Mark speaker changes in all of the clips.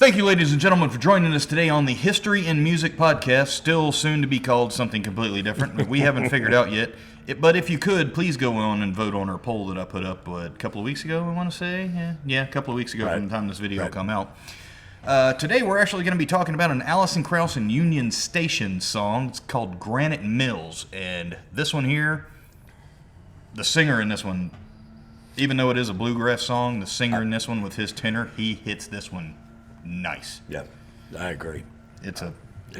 Speaker 1: Thank you, ladies and gentlemen, for joining us today on the History in Music podcast, still soon to be called something completely different, but we haven't figured out yet. But if you could, please go on and vote on our poll that I put up a couple of weeks ago, I want to say. Yeah, a couple of weeks ago from the time this video will come out. Today we're actually going to be talking about an Allison, Kraus, and Union Station song. It's called Granite Mills, and this one here, the singer in this one, even though it is a bluegrass song, the singer in this one with his tenor, he hits this one nice.
Speaker 2: Yeah, I agree.
Speaker 1: It's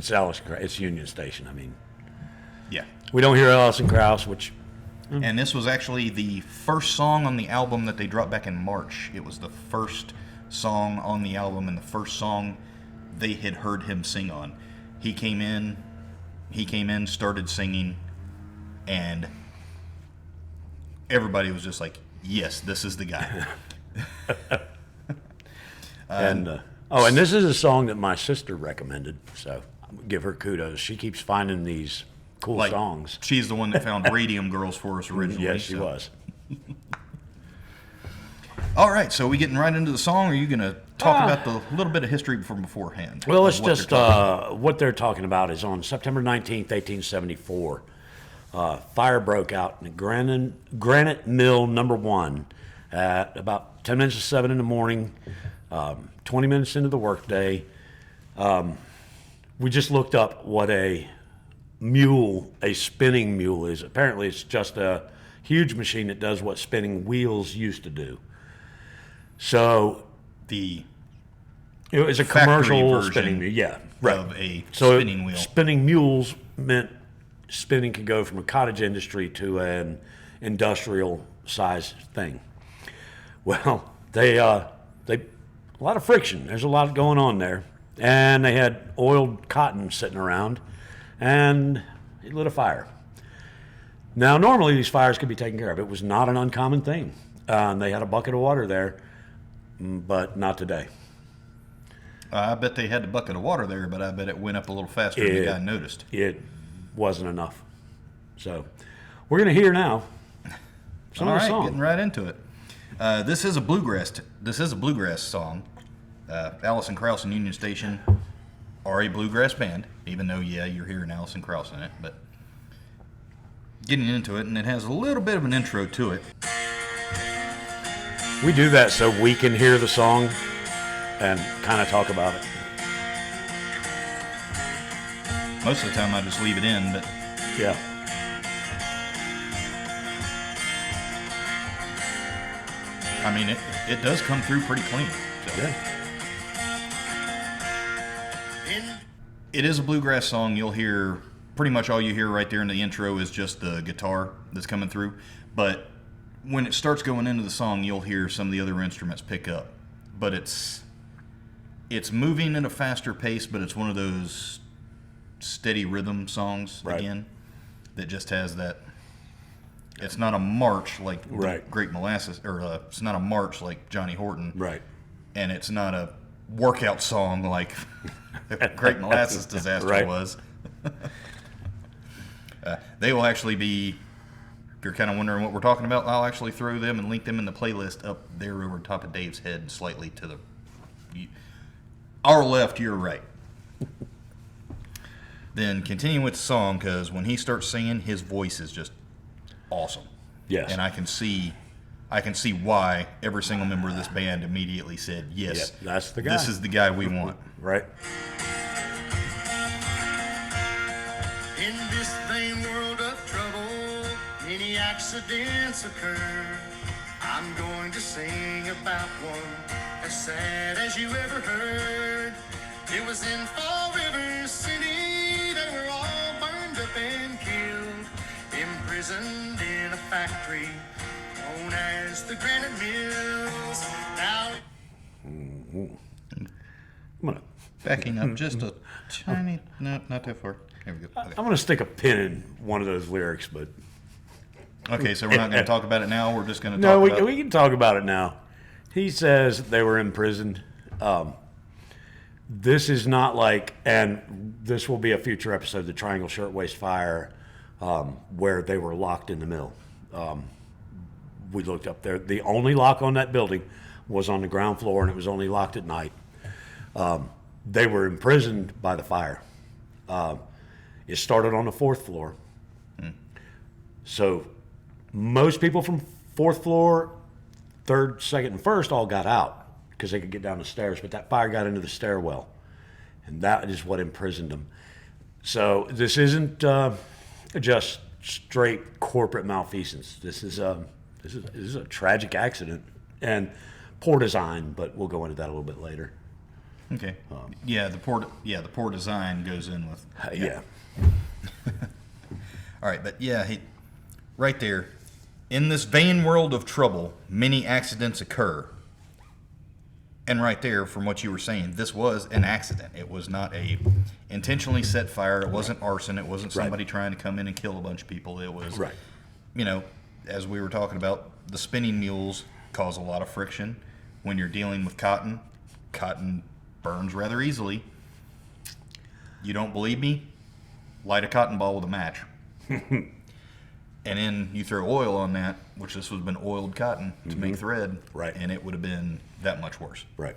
Speaker 2: Allison, it's Union Station. I mean,
Speaker 1: yeah.
Speaker 2: We don't hear Allison Krauss, which.
Speaker 1: And this was actually the first song on the album that they dropped back in March. It was the first song on the album and the first song they had heard him sing on. He came in, started singing, and everybody was just like, yes, this is the guy.
Speaker 2: And this is a song that my sister recommended, so I'll give her kudos. She keeps finding these cool songs.
Speaker 1: She's the one that found Radium Girls for us originally.
Speaker 2: Yes, she was.
Speaker 1: All right, so are we getting right into the song, or are you going to talk about the little bit of history beforehand?
Speaker 2: Well, let's just, what they're talking about is on September 19th, 1874, fire broke out in Granite Mill number 1 at about 10 minutes to 7 in the morning, 20 minutes into the workday. We just looked up what a spinning mule is. Apparently it's just a huge machine that does what spinning wheels used to do. So it was a commercial spinning mule, yeah, right.
Speaker 1: Of a spinning wheel.
Speaker 2: Spinning mules meant spinning could go from a cottage industry to an industrial size thing. Well, they a lot of friction. There's a lot going on there, and they had oiled cotton sitting around, and it lit a fire. Now, normally these fires could be taken care of. It was not an uncommon thing. They had a bucket of water there, but not today.
Speaker 1: I bet they had the bucket of water there, but I bet it went up a little faster than the guy noticed.
Speaker 2: It wasn't enough. So we're going to hear now some of the song.
Speaker 1: Getting right into it. This is a bluegrass song. Allison Krauss and Union Station are a bluegrass band, even though, you're hearing Allison Krauss in it, but getting into it, and it has a little bit of an intro to it.
Speaker 2: We do that so we can hear the song and kind of talk about it.
Speaker 1: Most of the time I just leave it in, but
Speaker 2: yeah.
Speaker 1: I mean, it does come through pretty clean. So.
Speaker 2: Yeah.
Speaker 1: It is a bluegrass song. You'll hear, pretty much all you hear right there in the intro is just the guitar that's coming through. But when it starts going into the song, you'll hear some of the other instruments pick up. But it's moving at a faster pace, but it's one of those steady rhythm songs, again, that just has that. It's not a march like Great Molasses, or it's not a march like Johnny Horton.
Speaker 2: Right.
Speaker 1: And it's not a workout song like Great Molasses Disaster was. They will actually be, if you're kind of wondering what we're talking about, I'll actually throw them and link them in the playlist up there over top of Dave's head, slightly to our left, your right. Then continue with the song, because when he starts singing, his voice is just awesome.
Speaker 2: Yes.
Speaker 1: And I can see why every single member of this band immediately said, yes,
Speaker 2: that's the guy.
Speaker 1: This is the guy we want.
Speaker 2: Right.
Speaker 3: In this vain world of trouble, many accidents occur. I'm going to sing about one as sad as you ever heard. It was in Fall River City, they were all burned up and killed, imprisoned in a factory known as the Granite Mills. Now,
Speaker 1: Backing up just a tiny, no, not too far. Here we go. Okay.
Speaker 2: I'm going to stick a pin in one of those lyrics, but
Speaker 1: Okay, so we're not going to talk about it now. We're just going to
Speaker 2: no,
Speaker 1: talk about
Speaker 2: we can talk about it now. He says they were imprisoned. This is not like, and this will be a future episode, the Triangle Shirtwaist Fire, where they were locked in the mill. We looked up there. The only lock on that building was on the ground floor, and it was only locked at night. They were imprisoned by the fire. It started on the 4th floor. So most people from 4th floor, 3rd, 2nd, and 1st all got out because they could get down the stairs, but that fire got into the stairwell, and that is what imprisoned them. So this isn't just straight corporate malfeasance. This is a tragic accident and poor design, but we'll go into that a little bit later.
Speaker 1: Okay. The poor design goes in with.
Speaker 2: Yeah.
Speaker 1: All right, but right there, in this vain world of trouble, many accidents occur. And right there, from what you were saying, this was an accident. It was not a intentionally set fire. It wasn't arson. It wasn't somebody trying to come in and kill a bunch of people. It was, as we were talking about, the spinning mules cause a lot of friction. When you're dealing with cotton, cotton burns rather easily. You don't believe me? Light a cotton ball with a match. And then you throw oil on that, which this would have been oiled cotton to make thread, and it would have been that much worse.
Speaker 2: Right.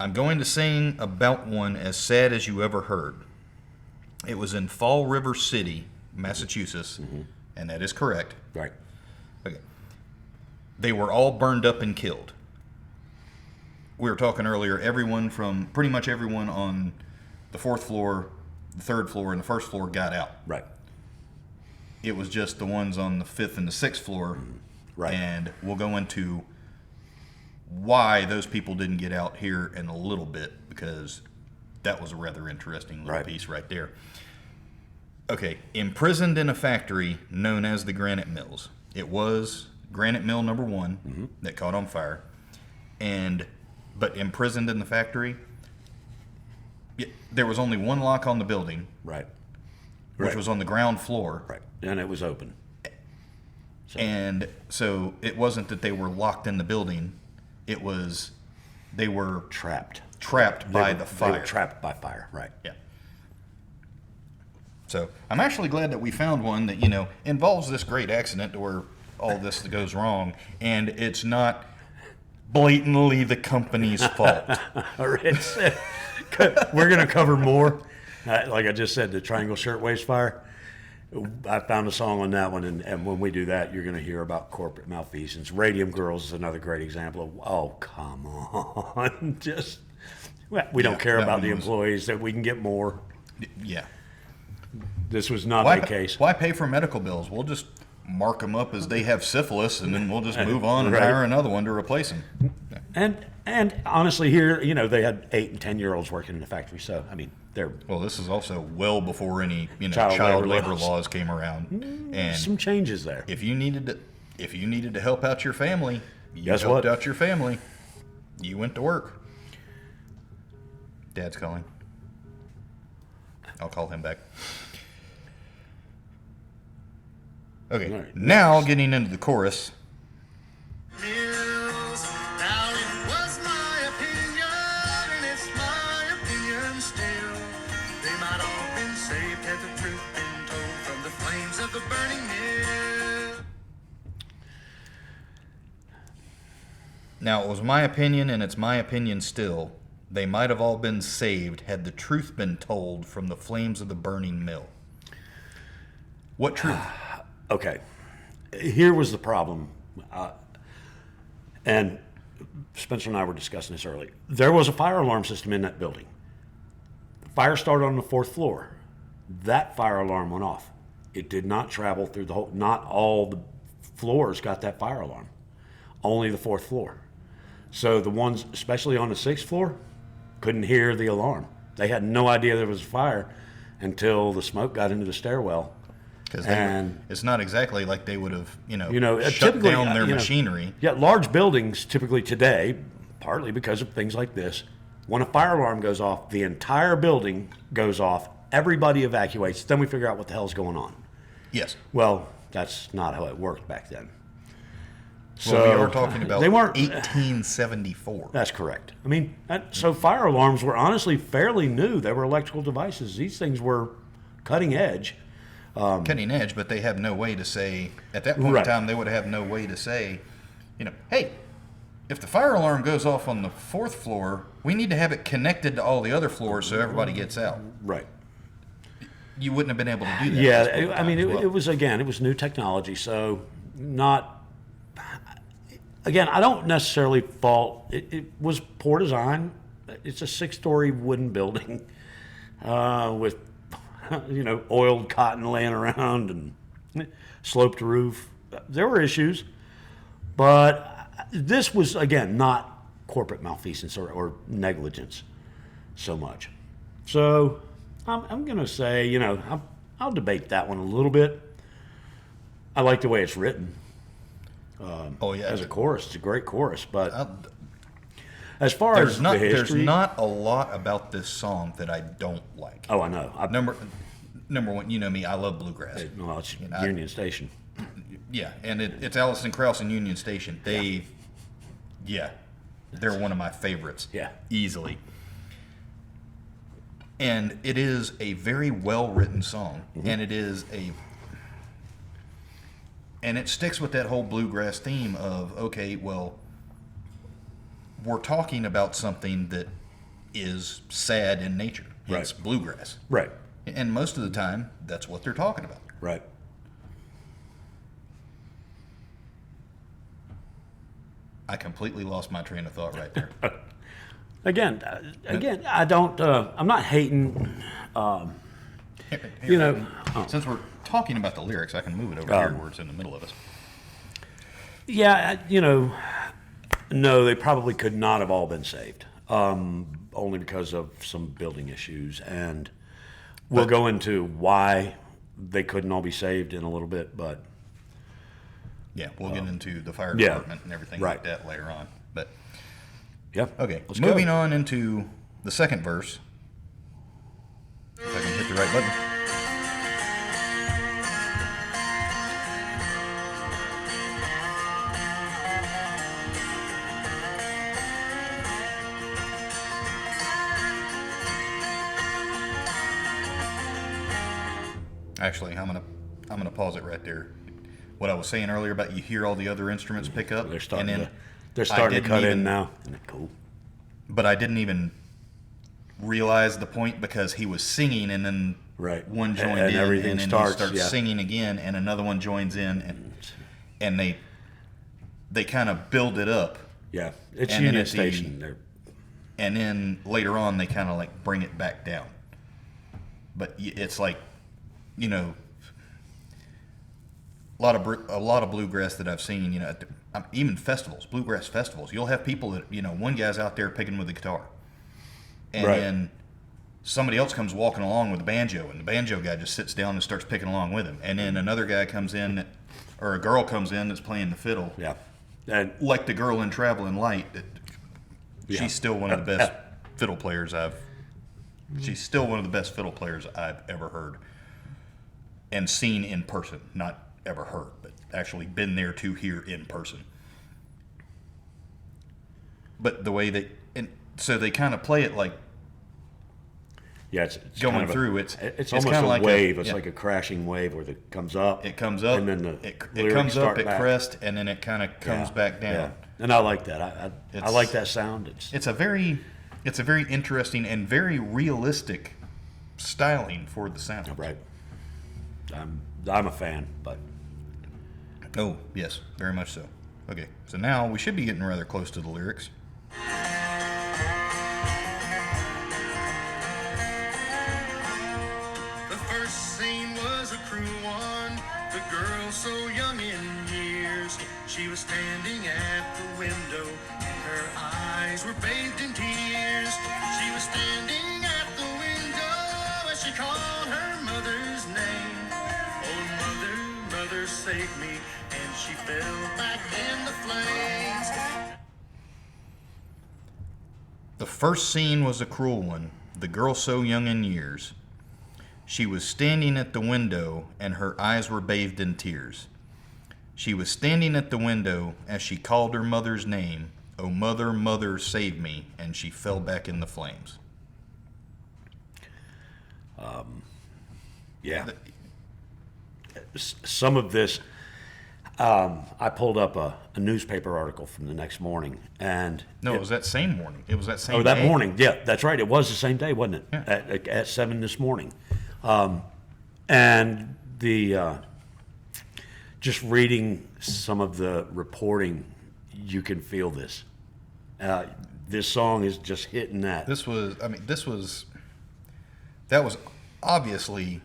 Speaker 1: I'm going to sing about one as sad as you ever heard. It was in Fall River City, Massachusetts, and that is correct.
Speaker 2: Right.
Speaker 1: Okay. They were all burned up and killed. We were talking earlier, pretty much everyone on the 4th floor, the 3rd floor, and the 1st floor got out.
Speaker 2: Right.
Speaker 1: It was just the ones on the 5th and the 6th floor.
Speaker 2: Right.
Speaker 1: And we'll go into why those people didn't get out here in a little bit, because that was a rather interesting little piece right there. Okay, imprisoned in a factory known as the Granite Mills. It was Granite Mill number 1 that caught on fire. But imprisoned in the factory, there was only one lock on the building.
Speaker 2: Right.
Speaker 1: Which was on the ground floor.
Speaker 2: Right. And it was open.
Speaker 1: And so it wasn't that they were locked in the building. It was they were
Speaker 2: trapped
Speaker 1: by the fire.
Speaker 2: They were trapped by fire, right.
Speaker 1: Yeah. So I'm actually glad that we found one that, involves this great accident to where all this goes wrong, and it's not blatantly the company's fault.
Speaker 2: We're going to cover more. Like I just said, the Triangle Shirtwaist Fire. I found a song on that one, and when we do that, you're going to hear about corporate malfeasance. Radium Girls is another great example of, oh, come on. We don't care about the employees, that we can get more.
Speaker 1: Yeah.
Speaker 2: This was not the case.
Speaker 1: Why pay for medical bills? We'll just mark them up as they have syphilis, and then we'll just move on and hire another one to replace them. Yeah.
Speaker 2: And honestly, here, they had 8 and 10-year-olds working in the factory, so, they're...
Speaker 1: Well, this is also well before any child labor laws came around. And
Speaker 2: some changes there.
Speaker 1: If you needed to help out your family,
Speaker 2: Guess what?
Speaker 1: out your family. You went to work. Dad's calling. I'll call him back. Okay,
Speaker 2: Right.
Speaker 1: now getting into the chorus.
Speaker 3: Mills. Now it was my opinion, and it's my opinion still. They might all been saved had the truth been told from the flames of the burning mill.
Speaker 1: Now, it was my opinion, and it's my opinion still. They might have all been saved had the truth been told from the flames of the burning mill. What truth?
Speaker 2: Okay. Here was the problem. And Spencer and I were discussing this earlier. There was a fire alarm system in that building. The fire started on the 4th floor. That fire alarm went off. It did not travel through the whole... Not all the floors got that fire alarm. Only the 4th floor. So the ones, especially on the 6th floor, couldn't hear the alarm. They had no idea there was a fire until the smoke got into the stairwell.
Speaker 1: Because it's not exactly like they would have, shut
Speaker 2: typically,
Speaker 1: down their machinery.
Speaker 2: Yeah, large buildings typically today, partly because of things like this, when a fire alarm goes off, the entire building goes off, everybody evacuates, then we figure out what the hell's going on.
Speaker 1: Yes.
Speaker 2: Well, that's not how it worked back then.
Speaker 1: So we are talking about 1874.
Speaker 2: That's correct. So fire alarms were honestly fairly new. They were electrical devices. These things were cutting edge.
Speaker 1: Cutting edge, but they have no way to say, at that point in time, they would have no way to say, hey, if the fire alarm goes off on the 4th floor, we need to have it connected to all the other floors so everybody gets out.
Speaker 2: Right.
Speaker 1: You wouldn't have been able to do that.
Speaker 2: Yeah, I mean, it was new technology, so not. Again, I don't necessarily fault. It was poor design. It's a 6-story wooden building with, oiled cotton laying around and sloped roof. There were issues, but this was, again, not corporate malfeasance or negligence so much. So I'm going to say, I'll debate that one a little bit. I like the way it's written. As a chorus, it's a great chorus. But as far as the history,
Speaker 1: there's not a lot about this song that I don't like.
Speaker 2: Oh, I know.
Speaker 1: Number one, you know me, I love bluegrass.
Speaker 2: Well, it's Union Station.
Speaker 1: Yeah, and it's Allison, Krauss, and Union Station. They're one of my favorites.
Speaker 2: Yeah,
Speaker 1: easily. And it is a very well-written song, and it sticks with that whole bluegrass theme of, okay, well, we're talking about something that is sad in nature. It's bluegrass.
Speaker 2: Right.
Speaker 1: And most of the time, that's what they're talking about.
Speaker 2: Right.
Speaker 1: I completely lost my train of thought right there.
Speaker 2: Again, I don't. I'm not hating.
Speaker 1: Since we're talking about the lyrics, I can move it over here where it's in the middle of us.
Speaker 2: Yeah, no, they probably could not have all been saved, only because of some building issues, and we'll go into why they couldn't all be saved in a little bit, but
Speaker 1: yeah, we'll get into the fire department and everything like that later on. But okay, moving on into the second verse. If I can hit the right button. Actually, I'm gonna pause it right there. What I was saying earlier about you hear all the other instruments pick up.
Speaker 2: They're starting to cut in now. Isn't that cool?
Speaker 1: But I didn't even realize the point because he was singing and then one joined in
Speaker 2: everything
Speaker 1: and then
Speaker 2: starts,
Speaker 1: he starts singing again and another one joins in and they kind of build it up.
Speaker 2: Yeah, it's Union Station.
Speaker 1: And then later on they kind of like bring it back down. But it's like, a lot of bluegrass that I've seen, even festivals, bluegrass festivals, you'll have people that, one guy's out there picking with the guitar. And then somebody else comes walking along with the banjo, and the banjo guy just sits down and starts picking along with him. And then another guy comes in, or a girl comes in that's playing the fiddle.
Speaker 2: Yeah. And
Speaker 1: like the girl in Traveling Light, she's still one of the best fiddle players I've ever heard. And seen in person, not ever heard, but actually been there to hear in person. But the way so they kind of play it like,
Speaker 2: it's
Speaker 1: going
Speaker 2: kind of
Speaker 1: through.
Speaker 2: It's almost kind of like wave. It's like a crashing wave where it comes up.
Speaker 1: It comes up,
Speaker 2: and then
Speaker 1: it comes up at crest, and then it kind of comes back down.
Speaker 2: Yeah. And I like that. I like that sound.
Speaker 1: It's a very interesting and very realistic styling for the sound.
Speaker 2: Right. I'm a fan, but
Speaker 1: oh yes, very much so. Okay, so now we should be getting rather close to the lyrics.
Speaker 3: The first scene was a cruel one. The girl so young in years, she was standing at the window, and her eyes were bathed in tears. She was standing at the window as she called her mother's name. Oh, mother, save me, and she fell back in the flames.
Speaker 1: The first scene was a cruel one. The girl so young in years. She was standing at the window, and her eyes were bathed in tears. She was standing at the window as she called her mother's name. Oh, mother, save me, and she fell back in the flames.
Speaker 2: Yeah. Some of this, I pulled up a newspaper article from the next morning, and
Speaker 1: No, it was that same morning. It was that same
Speaker 2: that
Speaker 1: day.
Speaker 2: morning, yeah, that's right. It was the same day, wasn't it?
Speaker 1: Yeah.
Speaker 2: At 7 this morning, and the just reading some of the reporting, you can feel this. This song is just hitting that.
Speaker 1: That was obviously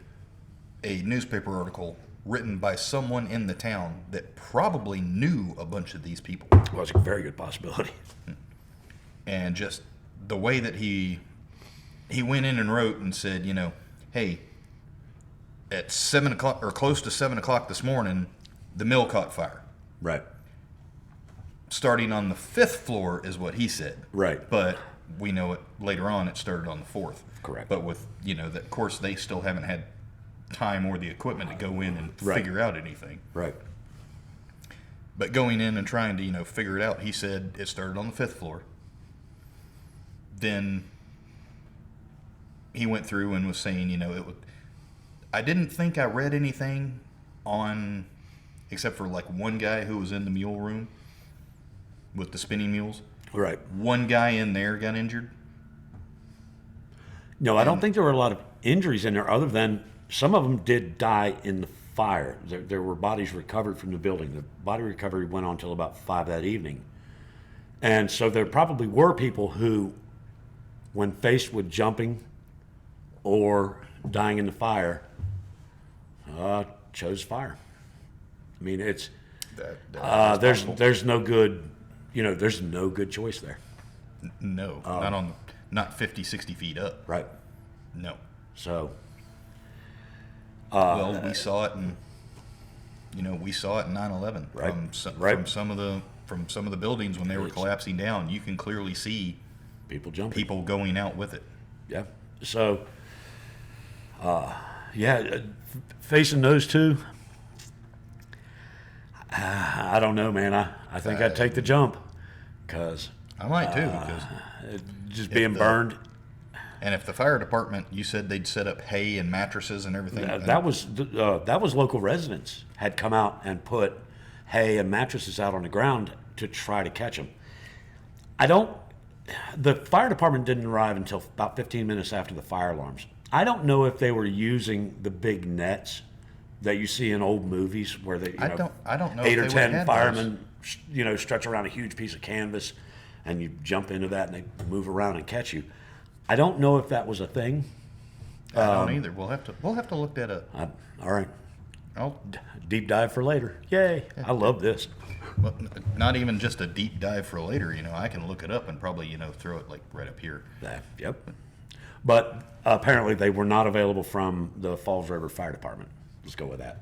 Speaker 1: a newspaper article written by someone in the town that probably knew a bunch of these people.
Speaker 2: Well, it's a very good possibility.
Speaker 1: And just the way that he went in and wrote and said, hey, at 7 o'clock or close to 7 o'clock this morning, the mill caught fire.
Speaker 2: Right.
Speaker 1: Starting on the 5th floor is what he said.
Speaker 2: Right.
Speaker 1: But we know it later on it started on the 4th.
Speaker 2: Correct.
Speaker 1: But with, that, of course, they still haven't had time or the equipment to go in and
Speaker 2: Right.
Speaker 1: figure out anything.
Speaker 2: Right.
Speaker 1: But going in and trying to, figure it out, he said it started on the 5th floor. Then he went through and was saying, I didn't think I read anything on, except for like one guy who was in the mule room with the spinning mules.
Speaker 2: Right.
Speaker 1: One guy in there got injured.
Speaker 2: No, I don't think there were a lot of injuries in there other than some of them did die in the fire. There were bodies recovered from the building. The body recovery went on till about 5 that evening. And so there probably were people who, when faced with jumping or dying in the fire, chose fire. I mean, it's there's no good, there's no good choice there.
Speaker 1: No, not 50, 60 feet up.
Speaker 2: Right.
Speaker 1: No.
Speaker 2: So.
Speaker 1: Well, we saw it in, we saw it in 9/11
Speaker 2: Right.
Speaker 1: from some of the buildings when they were collapsing down. You can clearly see
Speaker 2: People jumping.
Speaker 1: people going out with it.
Speaker 2: Yeah. So, facing those two, I don't know, man. I think I'd take the jump because
Speaker 1: I might too, because
Speaker 2: just being burned.
Speaker 1: and if the fire department, you said they'd set up hay and mattresses and everything.
Speaker 2: That was local residents had come out and put hay and mattresses out on the ground to try to catch them. The fire department didn't arrive until about 15 minutes after the fire alarms. I don't know if they were using the big nets that you see in old movies where they,
Speaker 1: I don't know
Speaker 2: 8
Speaker 1: if
Speaker 2: or
Speaker 1: they
Speaker 2: 10
Speaker 1: would've had
Speaker 2: firemen, stretch around a huge piece of canvas, and you jump into that and they move around and catch you. I don't know if that was a thing.
Speaker 1: I don't either. We'll have to look that up.
Speaker 2: All right.
Speaker 1: I'll,
Speaker 2: Deep dive for later. Yay. I love this.
Speaker 1: well, not even just a deep dive for later. I can look it up and probably throw it like right up here.
Speaker 2: Yep. But apparently they were not available from the Falls River Fire Department. Let's go with that.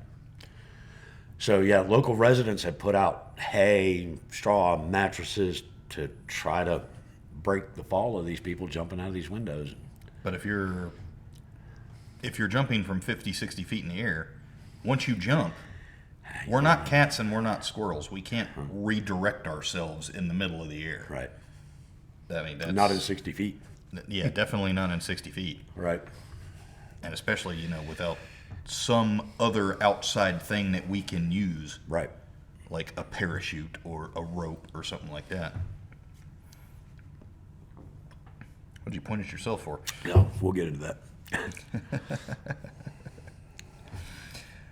Speaker 2: So, yeah, local residents had put out hay, straw, mattresses to try to break the fall of these people jumping out of these windows.
Speaker 1: But if you're jumping from 50, 60 feet in the air, once you jump, we're not cats and we're not squirrels. We can't redirect ourselves in the middle of the air.
Speaker 2: Right.
Speaker 1: I mean, that's,
Speaker 2: Not in 60 feet.
Speaker 1: Yeah, definitely not in 60 feet.
Speaker 2: Right.
Speaker 1: And especially, without some other outside thing that we can use,
Speaker 2: Right.
Speaker 1: like a parachute or a rope or something like that. What'd you point at yourself for?
Speaker 2: No, we'll get into that.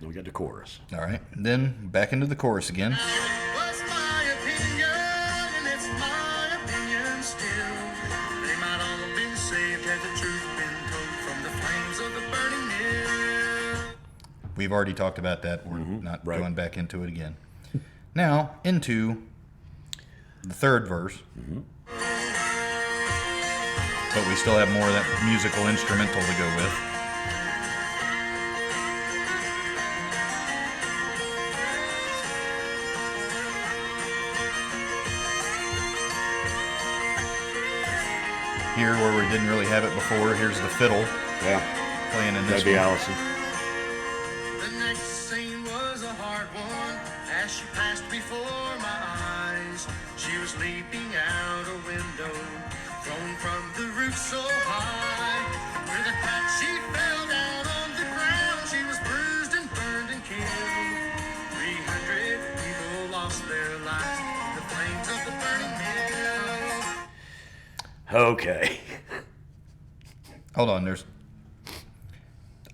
Speaker 2: Then we got the chorus.
Speaker 1: All right. Then back into the chorus again.
Speaker 3: Was my opinion, and it's my opinion still. They might all have been saved had the truth been told from the flames of the burning mill.
Speaker 1: We've already talked about that. We're not going back into it again. Now, into the third verse. But we still have more of that musical instrumental to go with. Here, where we didn't really have it before, here's the fiddle
Speaker 2: Yeah.
Speaker 1: playing in this
Speaker 2: That'd be
Speaker 1: one.
Speaker 2: Allison.
Speaker 3: The next scene was a hard one as she passed before my eyes. She was leaping out a window, thrown from the roof so high. With a crack, she fell down on the ground. She was bruised and burned and killed. 300 people
Speaker 2: Okay.
Speaker 1: Hold on.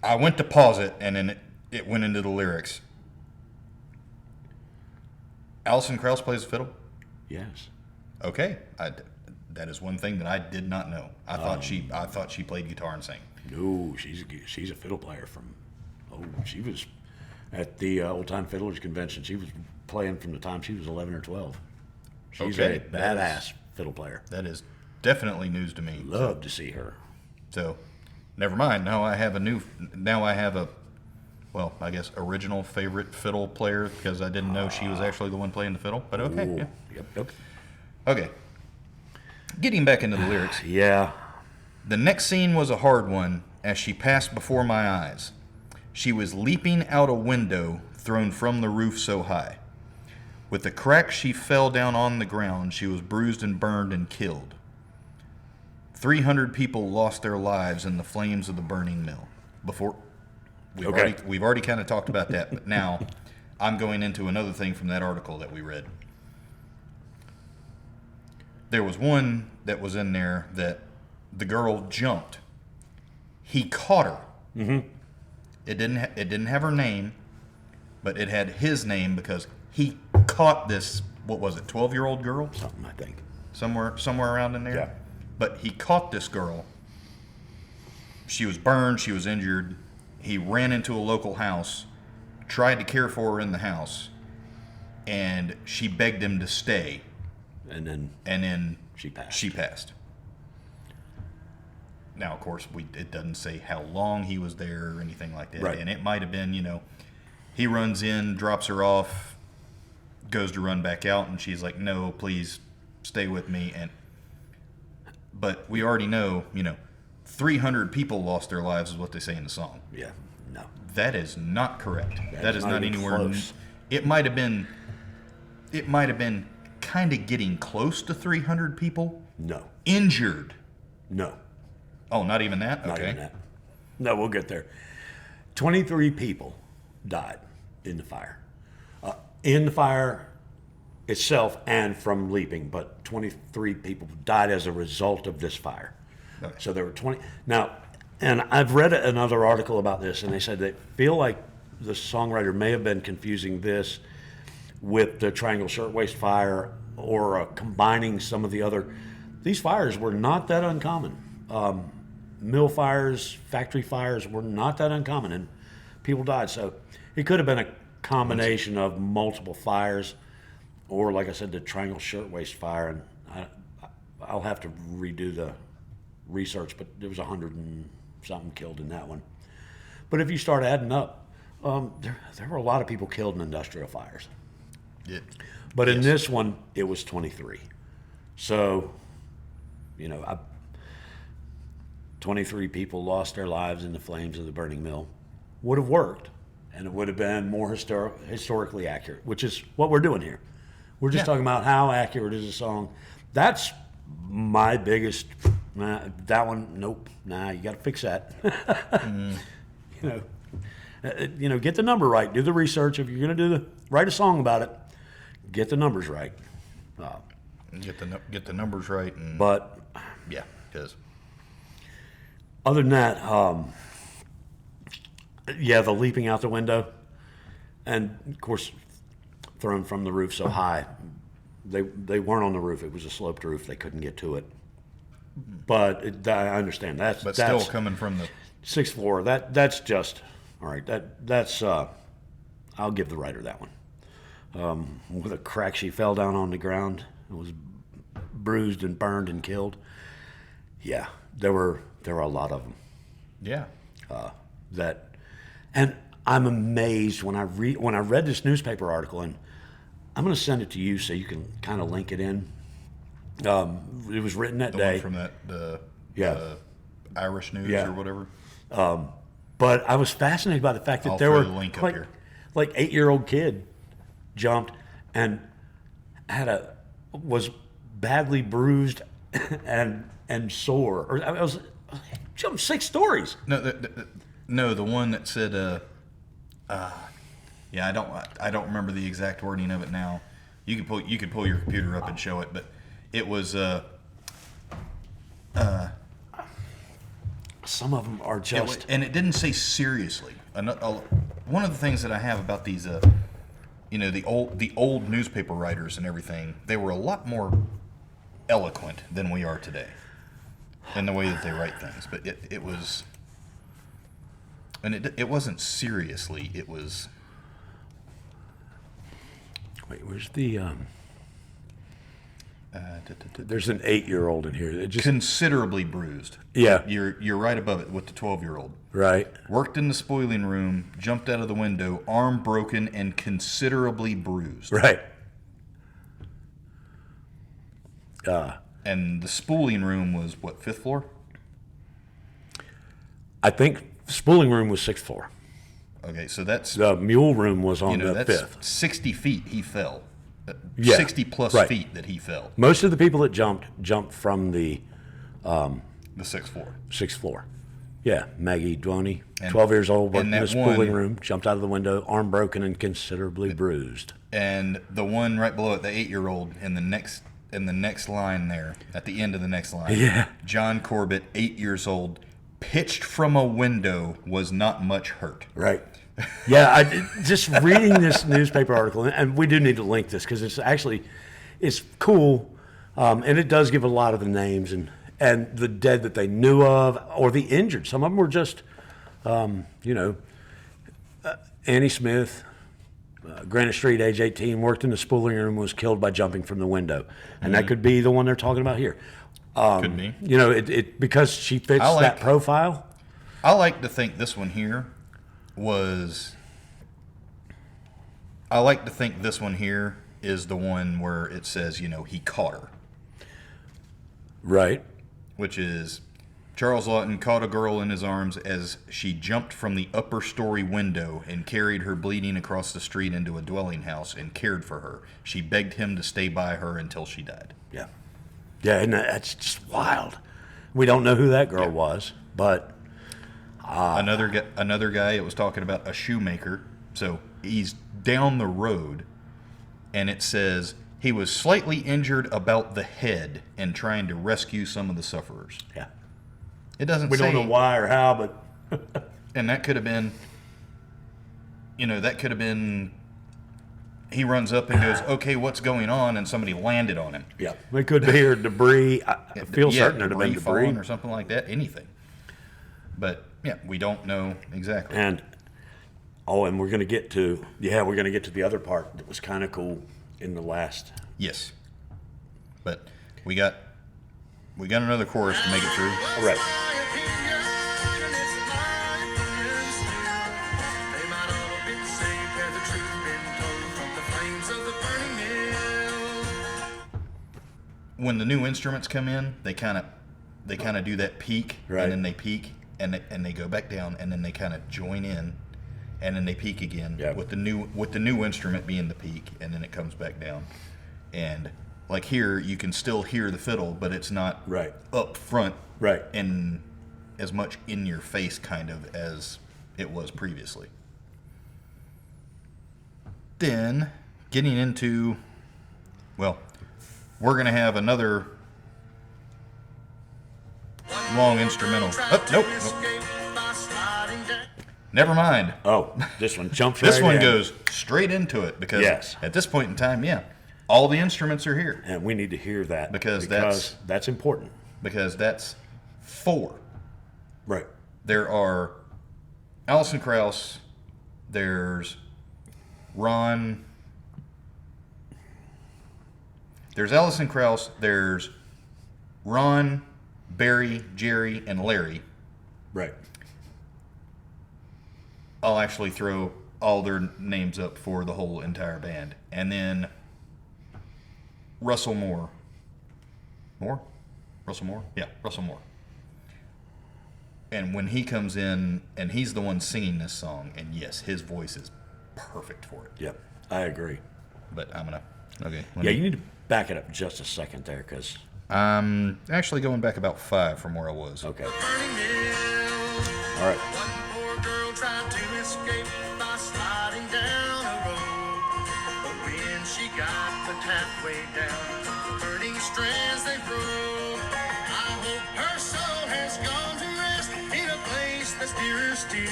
Speaker 1: I went to pause it, and then it went into the lyrics. Allison Krauss plays the fiddle?
Speaker 2: Yes.
Speaker 1: Okay. That is one thing that I did not know. I thought she played guitar and sang.
Speaker 2: No, she's a fiddle player she was at the Old Time Fiddlers Convention. She was playing from the time she was 11 or 12. She's a badass fiddle player.
Speaker 1: That is definitely news to me.
Speaker 2: Love to see her.
Speaker 1: So, never mind. Now I have I guess original favorite fiddle player because I didn't know she was actually the one playing the fiddle. But okay.
Speaker 2: Ooh,
Speaker 1: Yeah.
Speaker 2: Yep.
Speaker 1: Okay. Getting back into the lyrics.
Speaker 2: Yeah.
Speaker 1: The next scene was a hard one as she passed before my eyes. She was leaping out a window thrown from the roof so high. With the crack she fell down on the ground. She was bruised and burned and killed. 300 people lost their lives in the flames of the burning mill. We've already kind of talked about that, but now I'm going into another thing from that article that we read. There was one that was in there that the girl jumped. He caught her. Mm-hmm. It didn't have her name, but it had his name because he caught this, 12-year-old girl?
Speaker 2: Something, I think.
Speaker 1: Somewhere around in there?
Speaker 2: Yeah.
Speaker 1: But he caught this girl. She was burned. She was injured. He ran into a local house, tried to care for her in the house, and she begged him to stay.
Speaker 2: And then she passed. Now, of course, it doesn't say how long he was there or anything like that. Right.
Speaker 1: And it might have been, he runs in, drops her off, goes to run back out, and she's like, no, please stay with me. But we already know, 300 people lost their lives is what they say in the song.
Speaker 2: Yeah, no.
Speaker 1: That is not correct. That is not anywhere
Speaker 2: close.
Speaker 1: It might have been kind of getting close to 300 people.
Speaker 2: No.
Speaker 1: Injured.
Speaker 2: No.
Speaker 1: Oh, not even that?
Speaker 2: Not
Speaker 1: Okay.
Speaker 2: even that. No, we'll get there. 23 people died in the fire. In the fire itself and from leaping, but 23 people died as a result of this fire.
Speaker 1: Okay.
Speaker 2: So there were 20. Now, and I've read another article about this, and they said they feel like the songwriter may have been confusing this with the Triangle Shirtwaist Fire or combining some of the other. These fires were not that uncommon. Mill fires, factory fires were not that uncommon, and people died. So it could have been a combination of multiple fires, or like I said, the Triangle Shirtwaist Fire. And I'll have to redo the research, but there was 100 and something killed in that one. But if you start adding up, there were a lot of people killed in industrial fires. But in this one, it was 23. So, 23 people lost their lives in the flames of the burning mill. Would have worked, and it would have been more historically accurate, which is what we're doing here. We're just talking about how accurate is a song. That's my biggest. That one, nope. Nah, you got to fix that. Get the number right. Do the research. If you're going to write a song about it, get the numbers right.
Speaker 1: Get the numbers right.
Speaker 2: But
Speaker 1: yeah, because
Speaker 2: other than that, the leaping out the window, and of course, thrown from the roof so high. They weren't on the roof. It was a sloped roof. They couldn't get to it. But I understand that's
Speaker 1: still coming from the
Speaker 2: sixth floor. That's just all right. That's I'll give the writer that one. With a crack, she fell down on the ground and was bruised and burned and killed. Yeah, there were a lot of them.
Speaker 1: Yeah.
Speaker 2: And I'm amazed when I read this newspaper article, and I'm going to send it to you so you can kind of link it in. It was written that day.
Speaker 1: One from the Irish News or whatever.
Speaker 2: But I was fascinated by the fact that there were the link up here. Like 8-year-old kid jumped and was badly bruised and sore. Or I was jumped 6 stories.
Speaker 1: No, the one that said, I don't remember the exact wording of it now. You could pull your computer up and show it, but it was
Speaker 2: some of them are just.
Speaker 1: And it didn't say seriously. One of the things that I have about these, the old newspaper writers and everything, they were a lot more eloquent than we are today in the way that they write things. But it was, and it wasn't seriously. It was.
Speaker 2: Wait, where's the? There's an 8-year-old in here. It just
Speaker 1: Considerably bruised.
Speaker 2: Yeah.
Speaker 1: You're right above it with the 12-year-old.
Speaker 2: Right.
Speaker 1: Worked in the spoiling room, jumped out of the window, arm broken and considerably bruised.
Speaker 2: Right.
Speaker 1: And the spooling room was what, 5th floor?
Speaker 2: I think spooling room was 6th floor.
Speaker 1: Okay, so that's
Speaker 2: The mule room was on the
Speaker 1: that's
Speaker 2: 5th.
Speaker 1: 60 feet he fell.
Speaker 2: Yeah,
Speaker 1: 60 plus
Speaker 2: right.
Speaker 1: feet that he fell.
Speaker 2: Most of the people that jumped from the
Speaker 1: The 6th floor.
Speaker 2: 6th floor. Yeah, Maggie Dwoney,
Speaker 1: And-
Speaker 2: 12 years old, worked
Speaker 1: and
Speaker 2: in the
Speaker 1: that
Speaker 2: spooling
Speaker 1: one-
Speaker 2: room, jumped out of the window, arm broken and considerably bruised.
Speaker 1: And the one right below it, the 8-year-old, in the next line there, at the end of the next line.
Speaker 2: Yeah.
Speaker 1: John Corbett, 8 years old, pitched from a window, was not much hurt.
Speaker 2: Right. Yeah, just reading this newspaper article, and we do need to link this because it's cool, and it does give a lot of the names and the dead that they knew of or the injured. Some of them were just, Annie Smith, Granite Street, age 18, worked in the spooling room, was killed by jumping from the window, and that could be the one they're talking about here.
Speaker 1: Could be.
Speaker 2: It because she fits
Speaker 1: I like-
Speaker 2: that profile.
Speaker 1: I like to think this one here was. I like to think this one here is the one where it says, he caught her,
Speaker 2: Right.
Speaker 1: which is Charles Lawton caught a girl in his arms as she jumped from the upper story window and carried her bleeding across the street into a dwelling house and cared for her. She begged him to stay by her until she died.
Speaker 2: Yeah. Yeah, and that's just wild. We don't know who that girl was, but
Speaker 1: Another guy, it was talking about a shoemaker. So he's down the road, and it says he was slightly injured about the head and trying to rescue some of the sufferers.
Speaker 2: yeah.
Speaker 1: It doesn't
Speaker 2: We
Speaker 1: say.
Speaker 2: don't know why or how, but
Speaker 1: And that could have been, he runs up and goes, okay, what's going on? And somebody landed on him.
Speaker 2: yeah, it could be or debris. I feel certain it'd have been debris.
Speaker 1: falling or something like that, anything. But, yeah, we don't know exactly.
Speaker 2: And we're going to get to the other part that was kind of cool in the last.
Speaker 1: Yes. But we got another chorus to make it through.
Speaker 2: All right.
Speaker 1: When the new instruments come in, they kind of do that peak,
Speaker 2: Right.
Speaker 1: and then they peak, and they go back down, and then they kind of join in, and then they peak again.
Speaker 2: Yeah.
Speaker 1: With the new instrument being the peak, and then it comes back down, and like here you can still hear the fiddle, but it's not
Speaker 2: Right.
Speaker 1: up front,
Speaker 2: Right.
Speaker 1: and as much in your face kind of as it was previously. Then getting into, well, we're going to have another long instrumental. Oh, nope. Never mind.
Speaker 2: Oh, this one jumps right
Speaker 1: This one
Speaker 2: in.
Speaker 1: goes straight into it because
Speaker 2: Yes.
Speaker 1: at this point in time, yeah, all the instruments are here
Speaker 2: And we need to hear that
Speaker 1: Because that's
Speaker 2: important.
Speaker 1: because that's 4.
Speaker 2: Right.
Speaker 1: There are Allison Krauss, there's Ron, there's Allison Krauss, there's Ron, Barry, Jerry, and Larry.
Speaker 2: Right.
Speaker 1: I'll actually throw all their names up for the whole entire band. And then Russell Moore. Russell Moore? Yeah, Russell Moore. And when he comes in, and he's the one singing this song, and yes, his voice is perfect for it.
Speaker 2: Yep. I agree.
Speaker 1: But I'm going to, okay.
Speaker 2: Yeah, you need to back it up just a second there, because.
Speaker 1: I'm actually going back about 5 from where I was.
Speaker 2: Okay. All
Speaker 3: All
Speaker 2: right.
Speaker 3: One poor girl tried to escape by sliding down a road. But when she got but halfway down, burning strands they broke. I hope her soul has gone to rest in a still.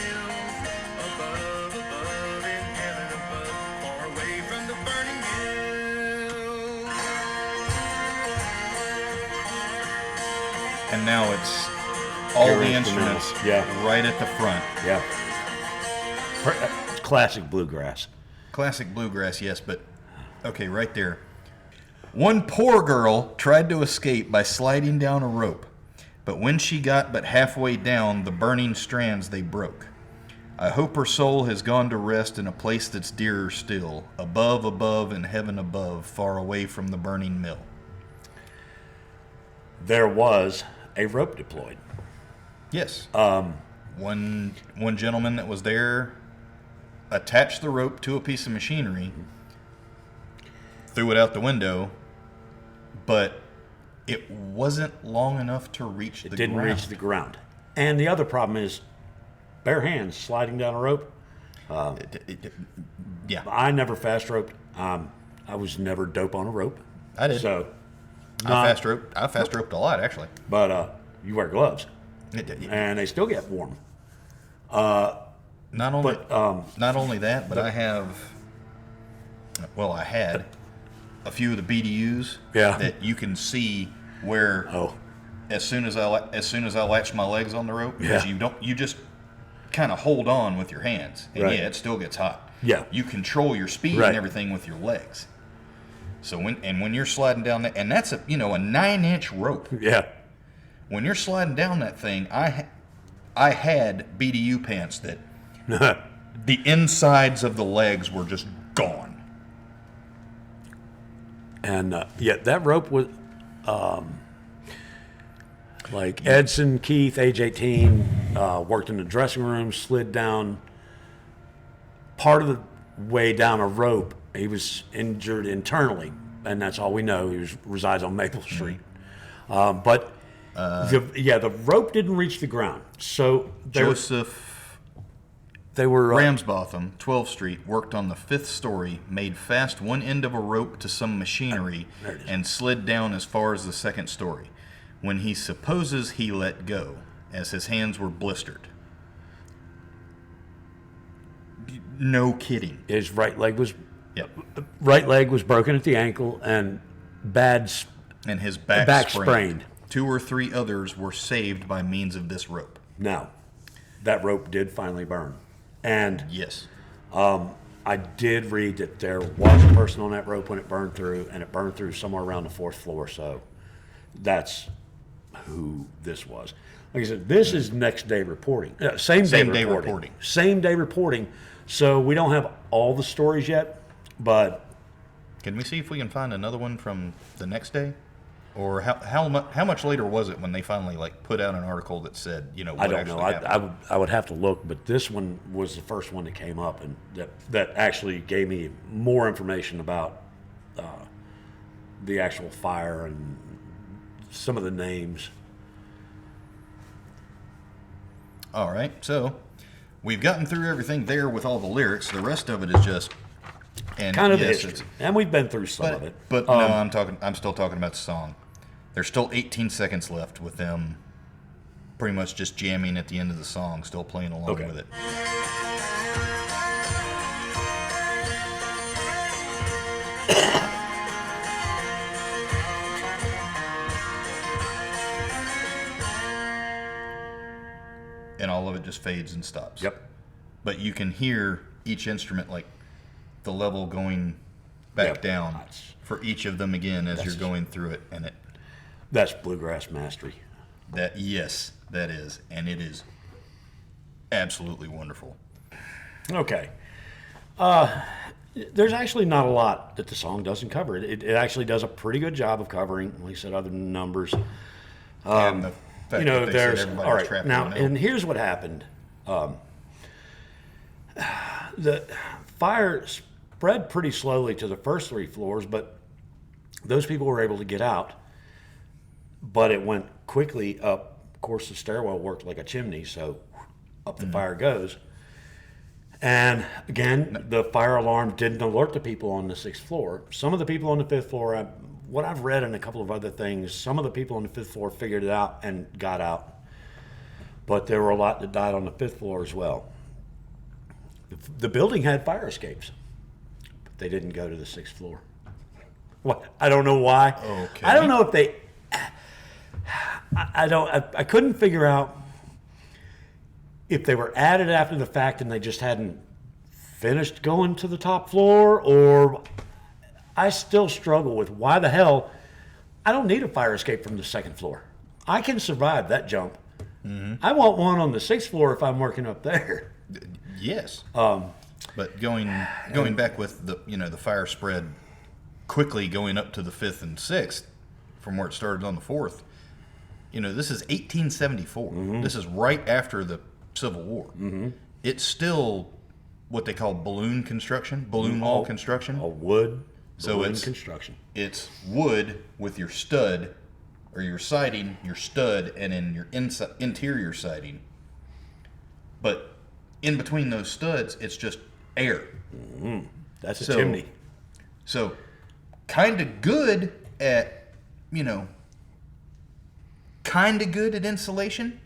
Speaker 3: Above, above, in heaven above, far away from the burning mill.
Speaker 1: And now it's all
Speaker 2: Your
Speaker 1: the
Speaker 2: instrumentals.
Speaker 1: instruments
Speaker 2: Yeah.
Speaker 1: right at the front.
Speaker 2: Yeah. It's classic bluegrass.
Speaker 1: Classic bluegrass, yes, but okay, right there. One poor girl tried to escape by sliding down a rope, but when she got but halfway down, the burning strands they broke. I hope her soul has gone to rest in a place that's dearer still, above, above, in heaven above, far away from the burning mill.
Speaker 2: There was a rope deployed.
Speaker 1: Yes. One gentleman that was there attached the rope to a piece of machinery, threw it out the window, but it wasn't long enough to reach the ground.
Speaker 2: It didn't reach the ground. And the other problem is bare hands sliding down a rope.
Speaker 1: Yeah.
Speaker 2: I never fast roped. I was never dope on a rope.
Speaker 1: I did.
Speaker 2: So,
Speaker 1: I fast roped a lot, actually.
Speaker 2: but you wear gloves, and they still get warm.
Speaker 1: Not only that, but I had a few of the BDUs that you can see where as soon as I latch my legs on the rope, because you just kind of hold on with your hands, and it still gets hot.
Speaker 2: Yeah,
Speaker 1: you control your speed and everything with your legs. So when you're sliding down that, and that's a 9-inch rope.
Speaker 2: Yeah.
Speaker 1: When you're sliding down that thing, I had BDU pants that the insides of the legs were just gone.
Speaker 2: And that rope was like Edson Keith, age 18, worked in the dressing room, slid down part of the way down a rope. He was injured internally, and that's all we know. He resides on Maple Street. But the rope didn't reach the ground. So they were
Speaker 1: Ramsbotham, 12th Street, worked on the 5th story, made fast one end of a rope to some machinery, and slid down as far as the 2nd story, when he supposes he let go, as his hands were blistered. No kidding.
Speaker 2: His right leg was broken at the ankle and
Speaker 1: and his back
Speaker 2: sprained.
Speaker 1: 2 or 3 others were saved by means of this rope.
Speaker 2: Now, that rope did finally burn. And
Speaker 1: yes,
Speaker 2: I did read that there was a person on that rope when it burned through, and it burned through somewhere around the 4th floor. So that's who this was. Like I said, this is next day reporting. Same day reporting. Same day reporting. So we don't have all the stories yet, but
Speaker 1: can we see if we can find another one from the next day? Or how much later was it when they finally put out an article that said, what
Speaker 2: I don't
Speaker 1: actually
Speaker 2: know.
Speaker 1: happened?
Speaker 2: I would have to look, but this one was the first one that came up, and that actually gave me more information about the actual fire and some of the names.
Speaker 1: All right, so we've gotten through everything there with all the lyrics. The rest of it is just
Speaker 2: kind of the history, and we've been through some of it.
Speaker 1: But no, I'm still talking about the song. There's still 18 seconds left with them pretty much just jamming at the end of the song, still playing along with it. And all of it just fades and stops.
Speaker 2: Yep.
Speaker 1: But you can hear each instrument, the level going back down for each of them again as you're going through it, and
Speaker 2: that's bluegrass mastery.
Speaker 1: That is, and it is absolutely wonderful.
Speaker 2: Okay. There's actually not a lot that the song doesn't cover. It actually does a pretty good job of covering, like I said, other than numbers.
Speaker 1: And the fact that
Speaker 2: there's all right
Speaker 1: trapped
Speaker 2: now,
Speaker 1: in the mill.
Speaker 2: and here's what happened. The fire spread pretty slowly to the first 3 floors, but those people were able to get out. But it went quickly up. Of course, the stairwell worked like a chimney, so up the fire goes. And again, the fire alarm didn't alert the people on the 6th floor. Some of the people on the 5th floor, what I've read and a couple of other things, some of the people on the 5th floor figured it out and got out. But there were a lot that died on the 5th floor as well. The building had fire escapes, but they didn't go to the 6th floor. What? I don't know why.
Speaker 1: Okay.
Speaker 2: I don't know if they. I couldn't figure out if they were added after the fact and they just hadn't finished going to the top floor, or I still struggle with why the hell I don't need a fire escape from the 2nd floor. I can survive that jump. Mm-hmm. I want one on the 6th floor if I'm working up there.
Speaker 1: Yes. But going back with the fire spread quickly going up to the 5th and 6th from where it started on the 4th. This is 1874. Mm-hmm. This is right after the Civil War. Mm-hmm. It's still what they call balloon wall construction.
Speaker 2: A wood balloon
Speaker 1: so
Speaker 2: construction.
Speaker 1: It's wood with your stud, or your siding, your stud, and then your interior siding. But in between those studs, it's just air.
Speaker 2: Mm-hmm. That's a chimney.
Speaker 1: So, kind of good at, insulation.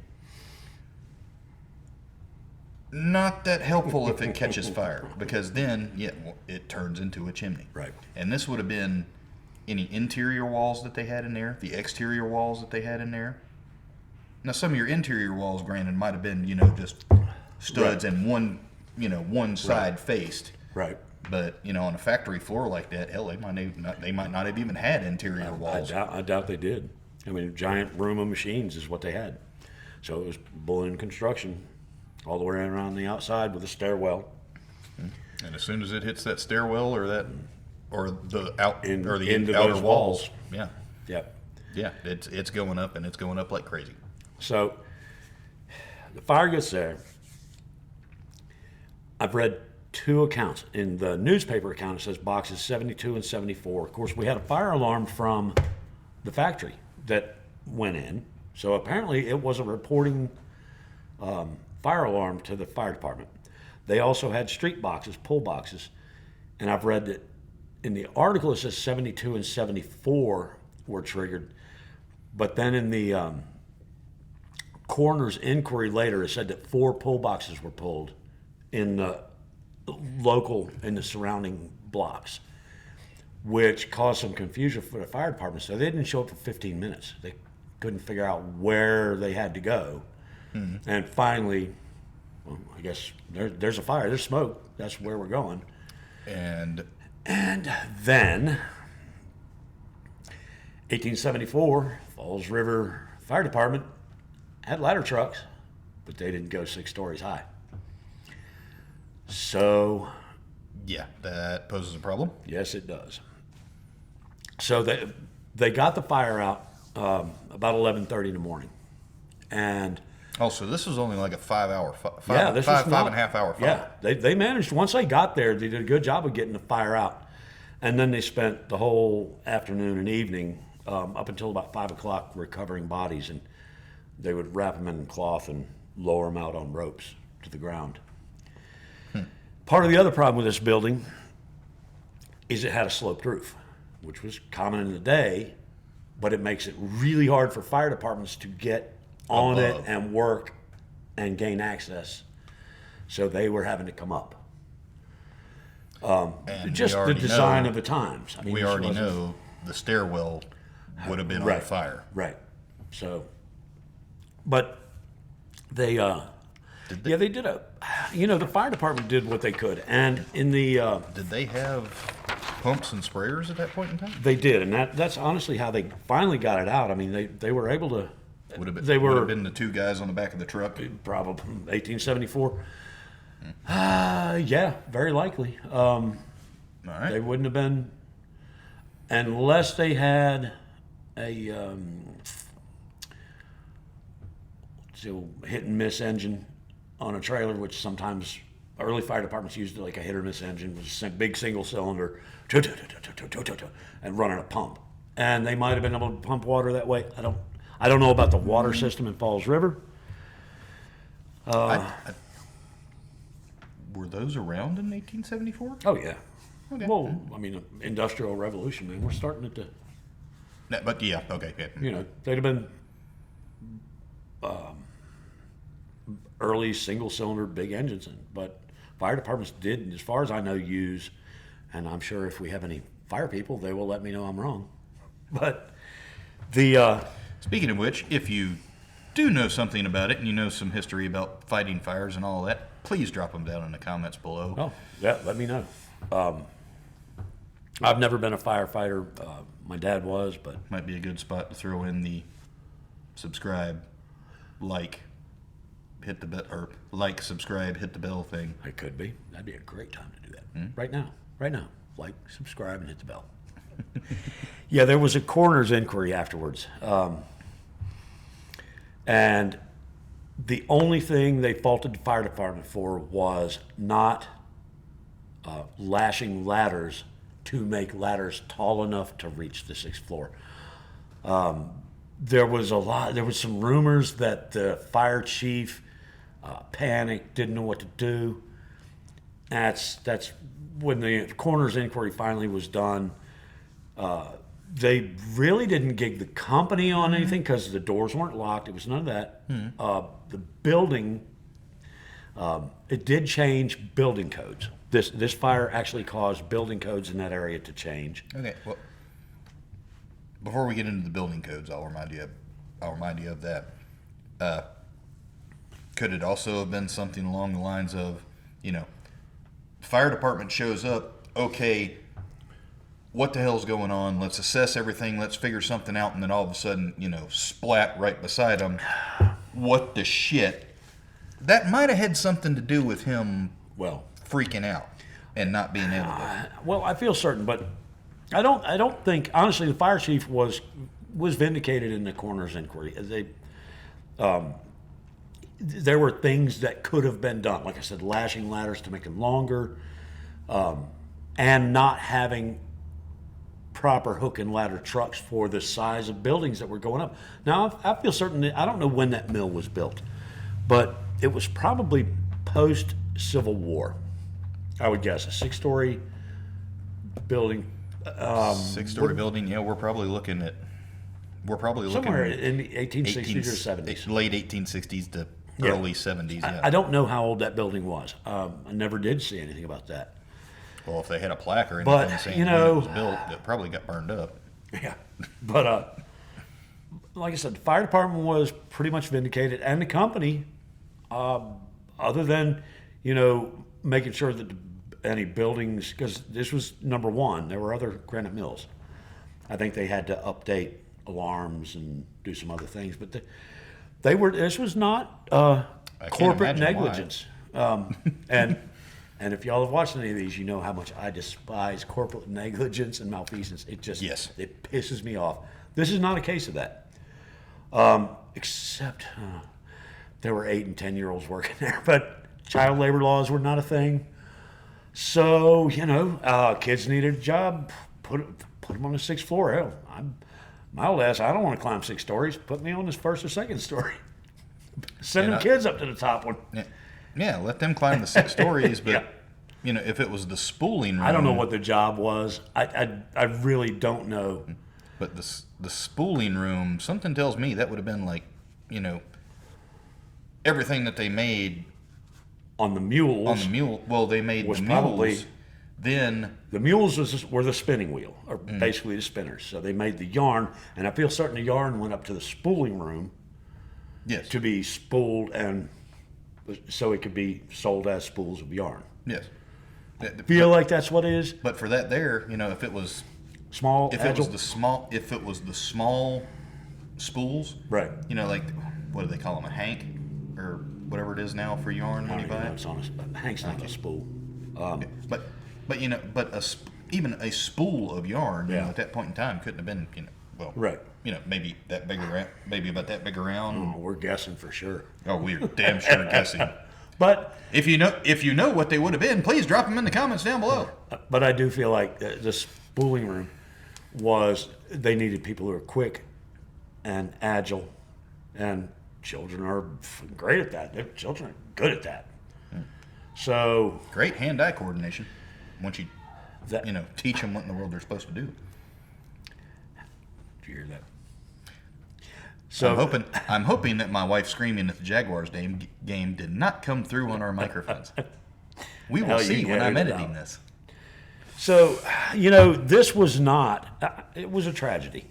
Speaker 1: Not that helpful if it catches fire, because then, it turns into a chimney.
Speaker 2: Right.
Speaker 1: And this would have been any interior walls that they had in there, the exterior walls that they had in there. Now, some of your interior walls, granted, might have been, just studs and one side faced.
Speaker 2: Right.
Speaker 1: But, on a factory floor like that, hell, they might not have even had interior walls.
Speaker 2: I doubt they did. I mean, a giant room of machines is what they had. So it was balloon construction all the way around the outside with a stairwell.
Speaker 1: And as soon as it hits that stairwell or the
Speaker 2: Into
Speaker 1: outer
Speaker 2: those
Speaker 1: walls,
Speaker 2: Yep.
Speaker 1: it's going up, and it's going up like crazy.
Speaker 2: So the fire gets there. I've read 2 accounts. In the newspaper account, it says boxes 72 and 74. Of course, we had a fire alarm from the factory that went in. So apparently it was a reporting fire alarm to the fire department. They also had street boxes, pull boxes. And I've read that in the article it says 72 and 74 were triggered. But then in the coroner's inquiry later, it said that 4 pull boxes were pulled in the surrounding blocks, which caused some confusion for the fire department. So they didn't show up for 15 minutes. They couldn't figure out where they had to go. Mm-hmm. And finally, I guess there's a fire, there's smoke. That's where we're going. And then, 1874, Falls River Fire Department had ladder trucks, but they didn't go 6 stories high. So,
Speaker 1: yeah, that poses a problem.
Speaker 2: Yes, it does. So they got the fire out about 11:30 in the morning, and
Speaker 1: so this was only like a 5
Speaker 2: 5 and
Speaker 1: a half hour fire.
Speaker 2: Yeah, they managed. Once they got there, they did a good job of getting the fire out, and then they spent the whole afternoon and evening up until about 5 o'clock recovering bodies, and they would wrap them in cloth and lower them out on ropes to the ground. Part of the other problem with this building is it had a sloped roof, which was common in the day, but it makes it really hard for fire departments to get on it and work and gain access. So they were having to come up. Just the design of the times.
Speaker 1: I mean, we already know the stairwell would have been on fire.
Speaker 2: Right. So, but they did the fire department did what they could. And in the...
Speaker 1: did they have pumps and sprayers at that point in time?
Speaker 2: They did, and that's honestly how they finally got it out. I mean, they were able to...
Speaker 1: Would have been the 2 guys on the back of the truck?
Speaker 2: Probably 1874. Yeah, very likely. All right. They wouldn't have been, unless they had a hit and miss engine on a trailer, which sometimes early fire departments used like a hit or miss engine, was a big single cylinder, and running a pump. And they might have been able to pump water that way. I don't know about the water system in Falls River.
Speaker 1: Were those around in 1874?
Speaker 2: Oh, yeah.
Speaker 1: Okay.
Speaker 2: Well, I mean, Industrial Revolution, man. We're starting at the...
Speaker 1: No, but yeah, okay. Yeah.
Speaker 2: They'd have been early single-cylinder big engines in. But fire departments did, as far as I know, use, and I'm sure if we have any fire people, they will let me know I'm wrong. But the
Speaker 1: Speaking of which, if you do know something about it and you know some history about fighting fires and all that, please drop them down in the comments below.
Speaker 2: oh yeah, let me know. I've never been a firefighter. My dad was, but
Speaker 1: Might be a good spot to throw in the subscribe, hit the bell, or subscribe, hit the bell thing.
Speaker 2: it could be. That'd be a great time to do that. Right now. Like, subscribe, and hit the bell. Yeah, there was a coroner's inquiry afterwards. And the only thing they faulted the fire department for was not lashing ladders to make ladders tall enough to reach the 6th floor. There was some rumors that the fire chief panicked, didn't know what to do. That's when the coroner's inquiry finally was done. They really didn't gig the company on anything because the doors weren't locked. It was none of that. The building, it did change building codes. This fire actually caused building codes in that area to change.
Speaker 1: Okay, well, before we get into the building codes, I'll remind you of that. Could it also have been something along the lines of, fire department shows up, okay, what the hell's going on? Let's assess everything. Let's figure something out. And then all of a sudden, splat right beside him. What the shit? That might have had something to do with him, freaking out and not being able to.
Speaker 2: Well, I feel certain, but I don't think, honestly, the fire chief was vindicated in the coroner's inquiry. There were things that could have been done. Like I said, lashing ladders to make them longer, and not having proper hook and ladder trucks for the size of buildings that were going up. Now, I feel certain that, I don't know when that mill was built, but it was probably post-Civil War. I would guess a 6-story building.
Speaker 1: 6-story building. Yeah, we're probably looking
Speaker 2: Somewhere in the 1860s or 70s.
Speaker 1: Late 1860s to early 70s. Yeah.
Speaker 2: I don't know how old that building was. I never did see anything about that.
Speaker 1: Well, if they had a plaque or anything
Speaker 2: But,
Speaker 1: saying when it was built, it probably got burned up.
Speaker 2: Yeah, but like I said, the fire department was pretty much vindicated, and the company, other than making sure that any buildings, because this was number one, there were other Granite Mills. I think they had to update alarms and do some other things, but this was not corporate negligence. And if y'all have watched any of these, you know how much I despise corporate negligence and malfeasance. It just it pisses me off. This is not a case of that. Except there were 8 and 10-year-olds working there, but child labor laws were not a thing. So kids needed a job, put them on the 6th floor. Hell, my old ass, I don't want to climb 6 stories. Put me on this 1st or 2nd story. Send them kids up to the top one.
Speaker 1: Yeah, let them climb the 6 stories, but if it was the spooling room,
Speaker 2: I don't know what the job was. I really don't know.
Speaker 1: But the spooling room, something tells me that would have been like, everything that they made
Speaker 2: on the mules.
Speaker 1: Well, they made
Speaker 2: was
Speaker 1: the
Speaker 2: probably
Speaker 1: mules. Then
Speaker 2: the mules were the spinning wheel, or basically the spinners. So they made the yarn, and I feel certain the yarn went up to the spooling room.
Speaker 1: Yes.
Speaker 2: To be spooled, and so it could be sold as spools of yarn.
Speaker 1: Yes.
Speaker 2: Feel like that's what it is.
Speaker 1: But for that there, if it was
Speaker 2: small,
Speaker 1: if
Speaker 2: agile.
Speaker 1: it was the small spools,
Speaker 2: right?
Speaker 1: Like what do they call them, a hank or whatever it is now for yarn when you buy it.
Speaker 2: It's on a hank's not a spool.
Speaker 1: Even a spool of yarn,
Speaker 2: Yeah.
Speaker 1: at that point in time couldn't have been,
Speaker 2: right.
Speaker 1: Maybe that big around, maybe about that big around.
Speaker 2: Oh, we're guessing for sure.
Speaker 1: Oh, we're damn sure guessing.
Speaker 2: But
Speaker 1: if you know what they would have been, please drop them in the comments down below.
Speaker 2: But I do feel like the spooling room they needed people who are quick and agile, and children are great at that. Children are good at that. So
Speaker 1: great hand-eye coordination once you teach them what in the world they're supposed to do.
Speaker 2: Did you hear that? So
Speaker 1: I'm hoping that my wife screaming at the Jaguars game did not come through on our microphones. We will
Speaker 2: Hell, you
Speaker 1: see
Speaker 2: can
Speaker 1: when I'm
Speaker 2: edit it
Speaker 1: editing
Speaker 2: out.
Speaker 1: this.
Speaker 2: So, this was not, it was a tragedy.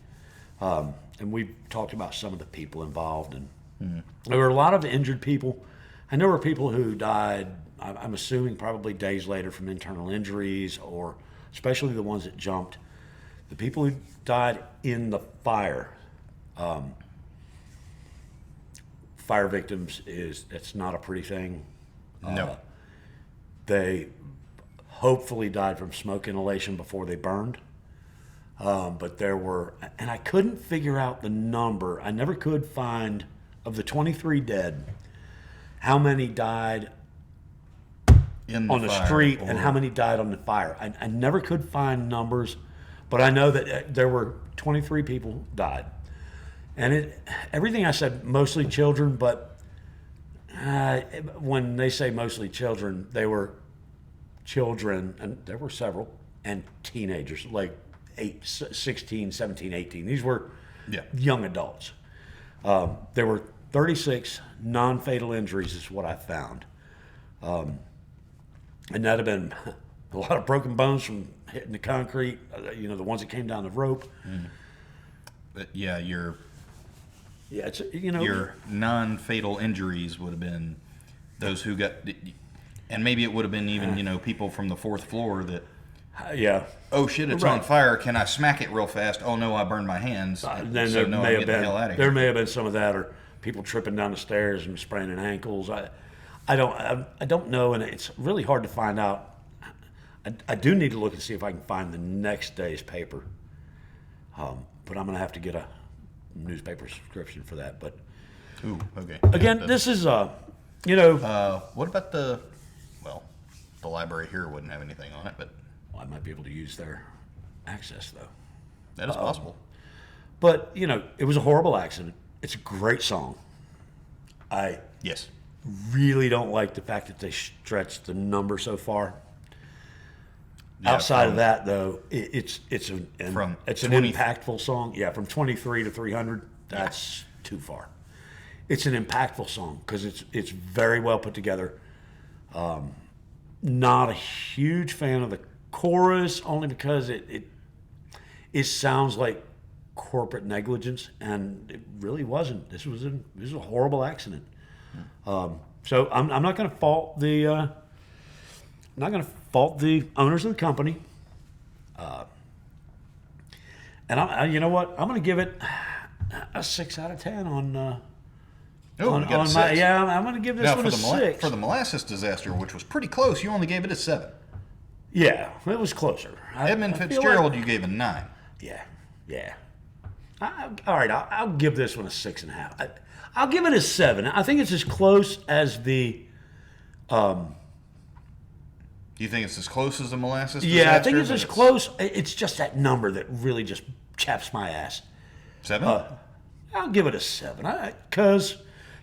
Speaker 2: And we've talked about some of the people involved. And there were a lot of injured people. And there were people who died, I'm assuming probably days later from internal injuries, or especially the ones that jumped. The people who died in the fire. Fire victims it's not a pretty thing.
Speaker 1: No.
Speaker 2: They hopefully died from smoke inhalation before they burned. But there were, and I couldn't figure out the number. I never could find, of the 23 dead, how many died on the street and how many died on the fire. I never could find numbers, but I know that there were 23 people died. And everything I said, mostly children, but when they say mostly children, they were children, and there were several, and teenagers, like 16, 17, 18. These were young adults. There were 36 non-fatal injuries is what I found. And that'd have been a lot of broken bones from hitting the concrete, the ones that came down the rope.
Speaker 1: But yeah, your
Speaker 2: Your
Speaker 1: non-fatal injuries would have been those who got, and maybe it would have been even people from the fourth floor that. Oh shit! It's on fire. Can I smack it real fast? Oh no! I burned my hands.
Speaker 2: Then
Speaker 1: so
Speaker 2: there
Speaker 1: no,
Speaker 2: may
Speaker 1: I'm
Speaker 2: have
Speaker 1: getting the hell out
Speaker 2: been
Speaker 1: of here.
Speaker 2: may have been some of that, or people tripping down the stairs and spraining ankles. I don't know, and it's really hard to find out. I do need to look and see if I can find the next day's paper, but I'm going to have to get a newspaper subscription for that. But
Speaker 1: Ooh, okay.
Speaker 2: again, this is
Speaker 1: what about the library here wouldn't have anything on it, but
Speaker 2: I might be able to use their access though.
Speaker 1: that is possible.
Speaker 2: But it was a horrible accident. It's a great song.
Speaker 1: Yes.
Speaker 2: Really don't like the fact that they stretched the number so far.
Speaker 1: Yeah,
Speaker 2: Outside of that, though, it's an
Speaker 1: 20
Speaker 2: impactful song. Yeah, from 23 to 300, that's too far. It's an impactful song because it's very well put together. Not a huge fan of the chorus, only because it sounds like corporate negligence, and it really wasn't. This was a horrible accident. So I'm not going to fault the owners of the company. And you know what? I'm going to give it a 6 out of 10 on.
Speaker 1: I'm
Speaker 2: I'm going to give this one a 6.
Speaker 1: For the molasses disaster, which was pretty close, you only gave it a 7.
Speaker 2: Yeah, it was closer.
Speaker 1: Edmund
Speaker 2: I feel
Speaker 1: Fitzgerald,
Speaker 2: like-
Speaker 1: you gave a 9.
Speaker 2: Yeah. All right, I'll give this one a 6.5. I'll give it a 7. I think it's as close as the.
Speaker 1: Do you think it's as close as the molasses
Speaker 2: Yeah,
Speaker 1: disaster?
Speaker 2: I think it's
Speaker 1: but
Speaker 2: as close. It's just that number that really just chaps my ass.
Speaker 1: 7?
Speaker 2: I'll give it a 7. Because,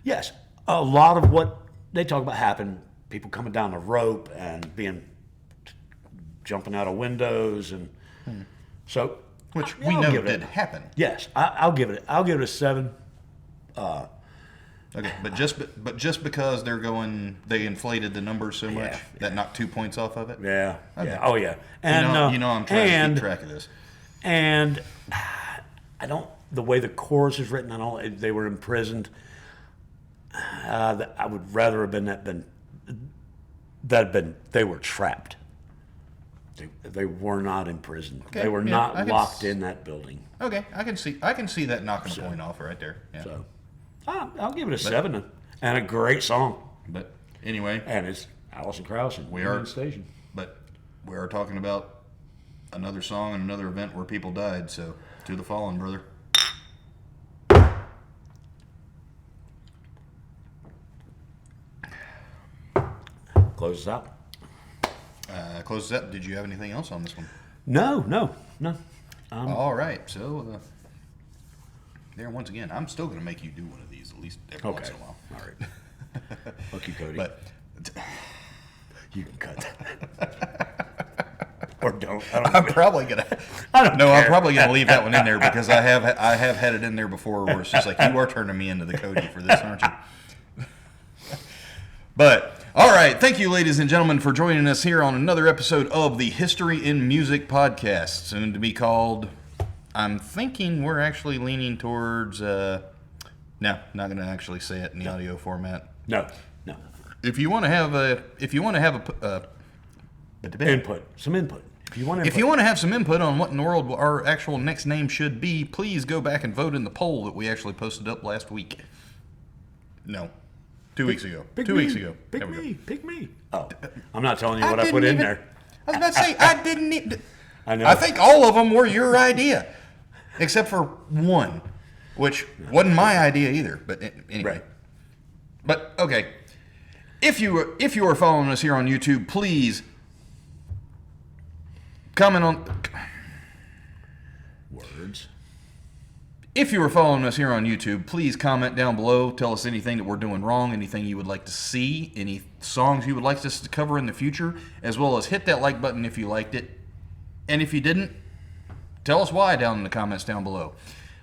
Speaker 2: yes, a lot of what they talk about happened. People coming down the rope and jumping out of windows, and so
Speaker 1: Which
Speaker 2: I'll
Speaker 1: we know
Speaker 2: give it
Speaker 1: did happen.
Speaker 2: Yes, I'll give it a 7.
Speaker 1: Okay, but just because they inflated the numbers so much, that knocked 2 points off of it.
Speaker 2: Yeah.
Speaker 1: Okay.
Speaker 2: Yeah. Oh yeah. And
Speaker 1: I'm trying to keep track of this.
Speaker 2: And I don't. The way the chorus is written, they were imprisoned. I would rather have been they were trapped. They were not imprisoned.
Speaker 1: Okay,
Speaker 2: They were
Speaker 1: yeah,
Speaker 2: not locked in that building.
Speaker 1: Okay, I can see that knocking a point off right there. Yeah.
Speaker 2: So I'll give it a 7 and a great song.
Speaker 1: But anyway,
Speaker 2: And it's Allison Krauss and
Speaker 1: We are-
Speaker 2: Union Station.
Speaker 1: but we are talking about another song and another event where people died. So to the fallen, brother.
Speaker 2: Close us out.
Speaker 1: Closes up. Did you have anything else on this one?
Speaker 2: No.
Speaker 1: All right. So there, once again, I'm still going to make you do one of these at least every once in a while.
Speaker 2: All right. Fuck you, Cody.
Speaker 1: But
Speaker 2: You can cut that. Or don't.
Speaker 1: I'm probably gonna.
Speaker 2: I don't
Speaker 1: No, I'm
Speaker 2: care.
Speaker 1: probably gonna leave that one in there because I have had it in there before where it's just like you are turning me into the Cody for this, aren't you? But all right, thank you, ladies and gentlemen, for joining us here on another episode of the History in Music podcast, soon to be called. I'm thinking we're actually leaning towards. No, not gonna actually say it in the audio format.
Speaker 2: No.
Speaker 1: If you want to have a
Speaker 2: Some input. If you want
Speaker 1: If you want to have some input on what in the world our actual next name should be, please go back and vote in the poll that we actually posted up last week. No, 2 weeks ago.
Speaker 2: Pick
Speaker 1: 2
Speaker 2: me,
Speaker 1: weeks ago.
Speaker 2: Pick
Speaker 1: There we
Speaker 2: me.
Speaker 1: go.
Speaker 2: Pick me. Oh, I'm not telling you what I put in there.
Speaker 1: I was about to say, I didn't need.
Speaker 2: I know.
Speaker 1: I think all of them were your idea, except for one, which wasn't my idea either. But anyway.
Speaker 2: Right.
Speaker 1: But okay, if you are following us here on YouTube, please comment on.
Speaker 2: Words.
Speaker 1: If you are following us here on YouTube, please comment down below. Tell us anything that we're doing wrong, anything you would like to see, any songs you would like us to cover in the future, as well as hit that like button if you liked it. And if you didn't, tell us why down in the comments down below.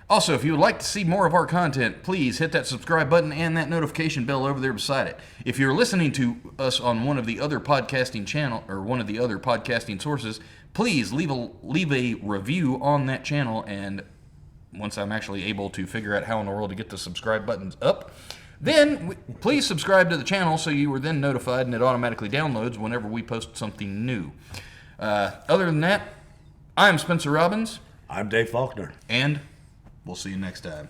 Speaker 1: Also, if you would like to see more of our content, please hit that subscribe button and that notification bell over there beside it. If you're listening to us on one of the other podcasting channel or one of the other podcasting sources, please leave a review on that channel, and once I'm actually able to figure out how in the world to get the subscribe buttons up, then please subscribe to the channel so you are then notified and it automatically downloads whenever we post something new. Other than that, I'm Spencer Robbins.
Speaker 2: I'm Dave Faulkner.
Speaker 1: And we'll see you next time.